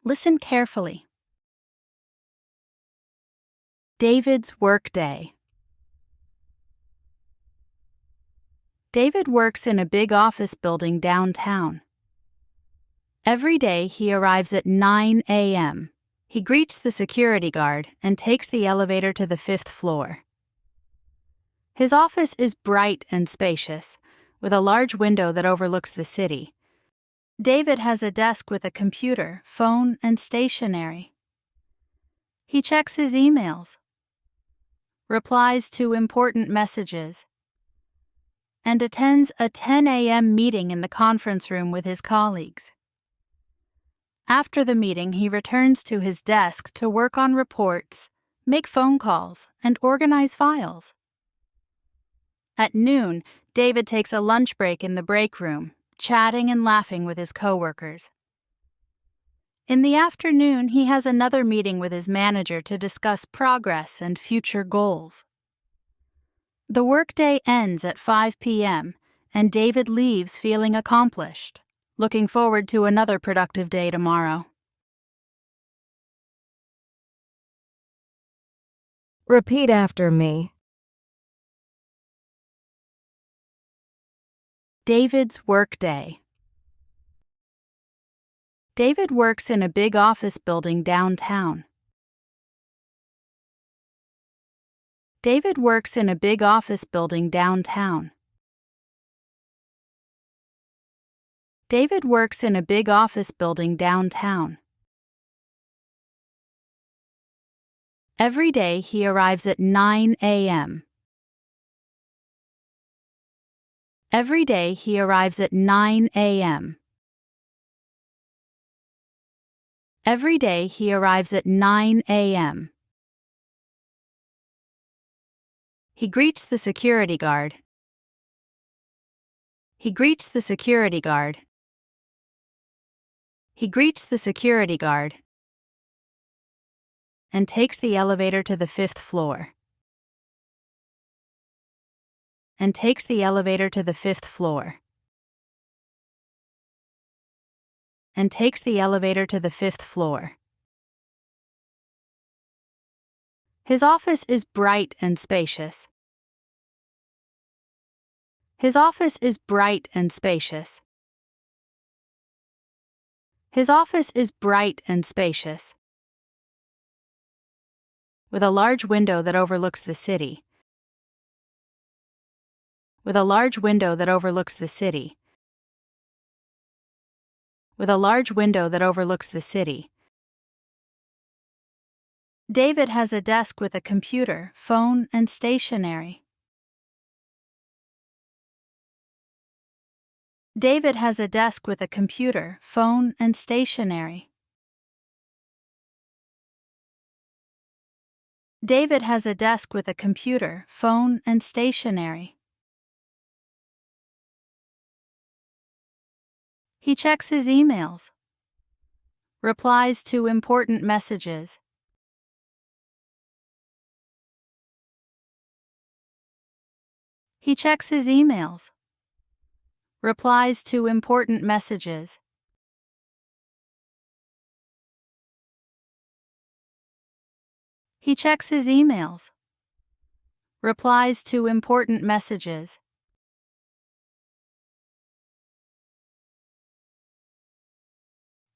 Listen carefully. David's workday. David works in a big office building downtown. Every day he arrives at 9 a.m. He greets the security guard and takes the elevator to the 5th floor. His office is bright and spacious, with a large window that overlooks the city. David has a desk with a computer, phone, and stationery. He checks his emails, replies to important messages, and attends a 10 a.m. meeting in the conference room with his colleagues. After the meeting, he returns to his desk to work on reports, make phone calls, and organize files. At noon, David takes a lunch break in the break room, chatting and laughing with his coworkers. In the afternoon, he has another meeting with his manager to discuss progress and future goals. The workday ends at 5 p.m., and David leaves feeling accomplished, looking forward to another productive day tomorrow. Repeat after me. David's workday. David works in a big office building downtown. David works in a big office building downtown. David works in a big office building downtown. Every day he arrives at 9 a.m. Every day he arrives at 9 a.m. Every day he arrives at 9 a.m. He greets the security guard. He greets the security guard. He greets the security guard and takes the elevator to the 5th floor. And takes the elevator to the 5th floor. And takes the elevator to the 5th floor. His office is bright and spacious. His office is bright and spacious. His office is bright and spacious, with a large window that overlooks the city. With a large window that overlooks the city. With a large window that overlooks the city. David has a desk with a computer, phone, and stationery. David has a desk with a computer, phone, and stationery. David has a desk with a computer, phone, and stationery. He checks his emails, replies to important messages, He checks his emails, replies to important messages, He checks his emails, replies to important messages,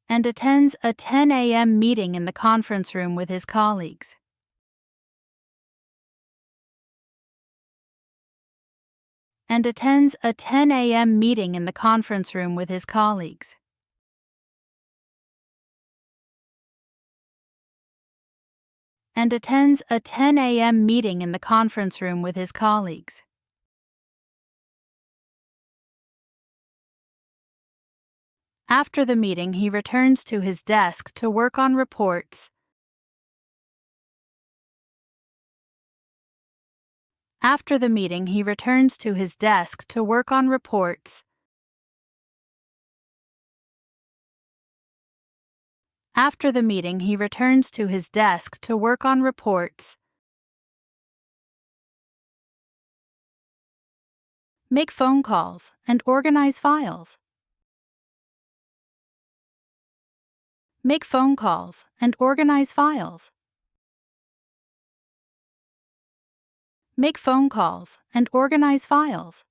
and attends a 10 a.m. meeting in the conference room with his colleagues. And attends a 10 a.m. meeting in the conference room with his colleagues. And attends a 10 a.m. meeting in the conference room with his colleagues. After the meeting, he returns to his desk to work on reports. After the meeting, he returns to his desk to work on reports. After the meeting, he returns to his desk to work on reports. Make phone calls and organize files. Make phone calls and organize files. Make phone calls and organize files.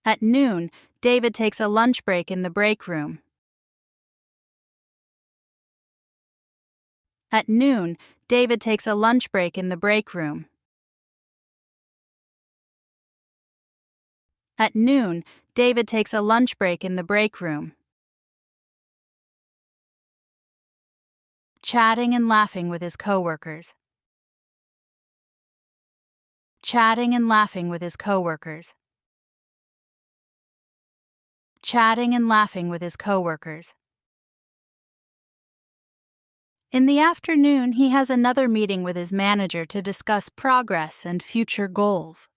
At noon, David takes a lunch break in the break room. At noon, David takes a lunch break in the break room. At noon, David takes a lunch break in the break room. Chatting and laughing with his coworkers. Chatting and laughing with his coworkers. Chatting and laughing with his coworkers. In the afternoon, he has another meeting with his manager to discuss progress and future goals.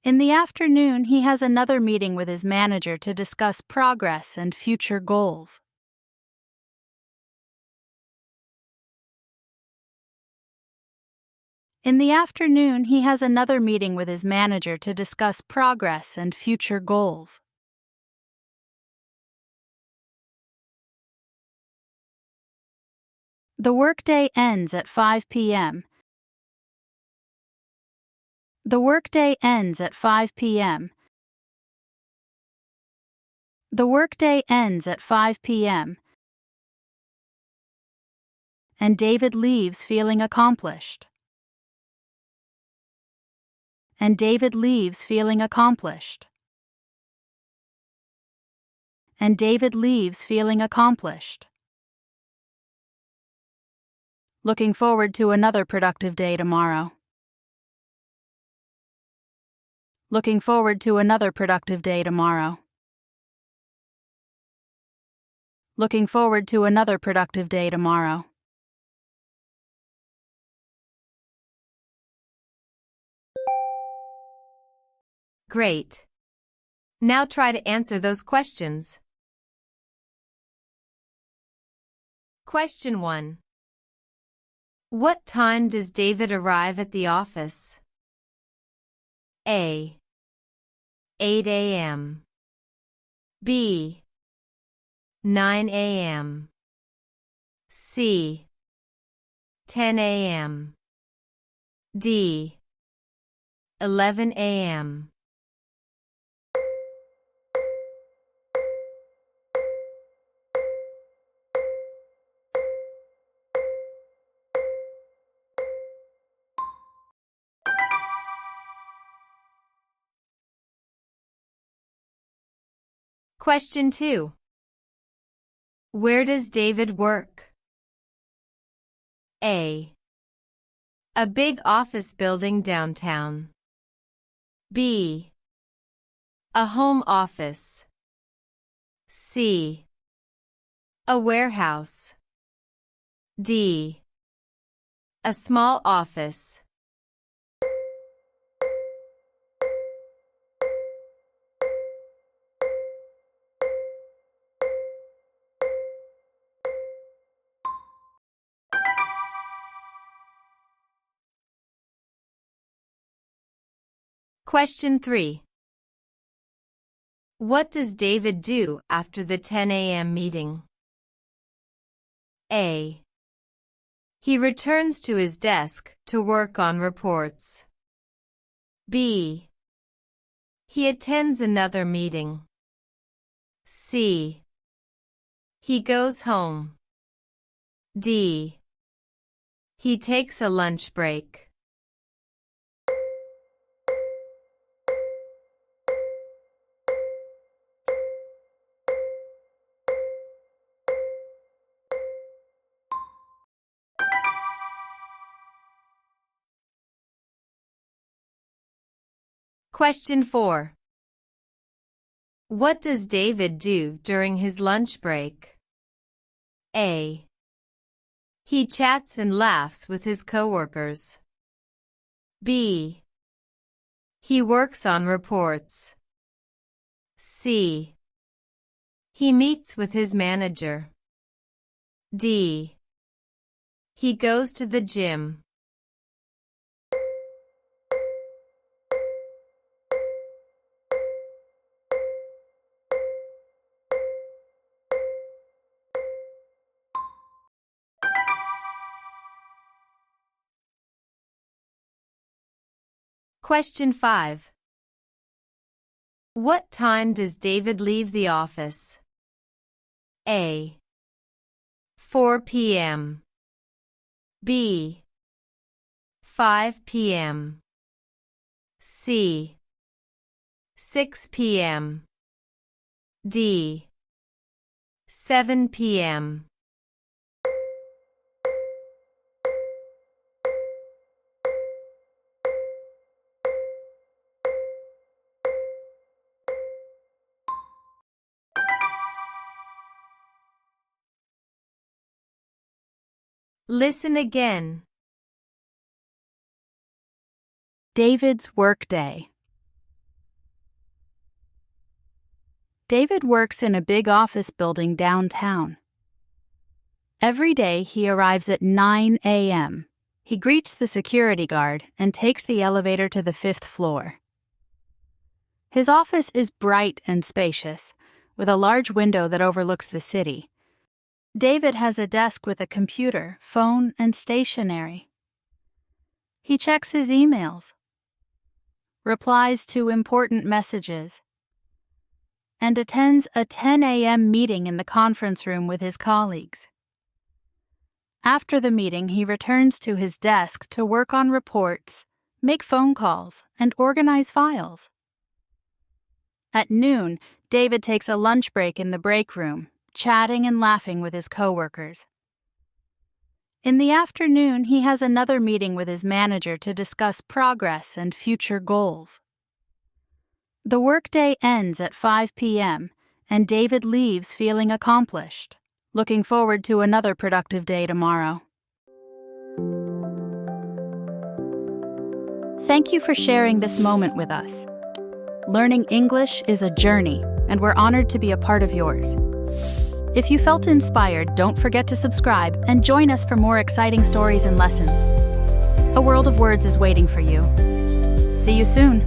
In the afternoon, he has another meeting with his manager to discuss progress and future goals. In the afternoon, he has another meeting with his manager to discuss progress and future goals. The workday ends at 5 p.m. The workday ends at 5 p.m. The workday ends at 5 p.m. And David leaves feeling accomplished. And David leaves feeling accomplished. And David leaves feeling accomplished. Looking forward to another productive day tomorrow. Looking forward to another productive day tomorrow. Looking forward to another productive day tomorrow. Great. Now try to answer those questions. Question 1. What time does David arrive at the office? A. 8 a.m. B. 9 a.m. C. 10 a.m. D. 11 a.m. Question 2. Where does David work? A. A big office building downtown. B. A home office. C. A warehouse. D. A small office. Question 3. What does David do after the 10 a.m. meeting? A. He returns to his desk to work on reports. B. He attends another meeting. C. He goes home. D. He takes a lunch break. Question 4. What does David do during his lunch break? A. He chats and laughs with his coworkers. B. He works on reports. C. He meets with his manager. D. He goes to the gym. Question 5. What time does David leave the office? A. 4 p.m. B. 5 p.m. C. 6 p.m. D. 7 p.m. Listen again. David's workday. David works in a big office building downtown. Every day he arrives at 9 a.m. He greets the security guard and takes the elevator to the 5th floor. His office is bright and spacious, with a large window that overlooks the city. David has a desk with a computer, phone, and stationery. He checks his emails, replies to important messages, and attends a 10 a.m. meeting in the conference room with his colleagues. After the meeting, he returns to his desk to work on reports, make phone calls, and organize files. At noon, David takes a lunch break in the break room, chatting and laughing with his coworkers. In the afternoon, he has another meeting with his manager to discuss progress and future goals. The workday ends at 5 p.m., and David leaves feeling accomplished, looking forward to another productive day tomorrow. Thank you for sharing this moment with us. Learning English is a journey, and we're honored to be a part of yours. If you felt inspired, don't forget to subscribe and join us for more exciting stories and lessons. A world of words is waiting for you. See you soon.